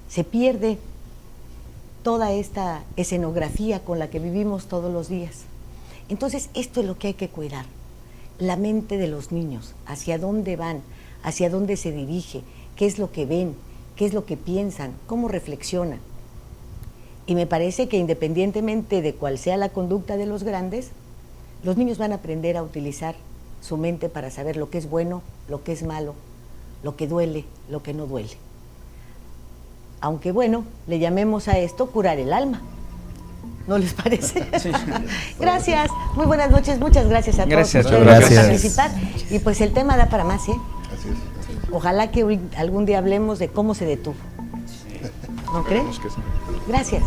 Se pierde toda esta escenografía con la que vivimos todos los días. Entonces, esto es lo que hay que cuidar, la mente de los niños, hacia dónde van, hacia dónde se dirige, qué es lo que ven, qué es lo que piensan, cómo reflexionan. Y me parece que independientemente de cuál sea la conducta de los grandes, los niños van a aprender a utilizar su mente para saber lo que es bueno, lo que es malo, lo que duele, lo que no duele. Aunque bueno, le llamemos a esto curar el alma. ¿No les parece? Sí. Gracias, muy buenas noches, muchas gracias a todos ustedes por participar. Y pues el tema da para más, ¿eh? Así es. Ojalá que algún día hablemos de cómo se detuvo. ¿No crees? Gracias.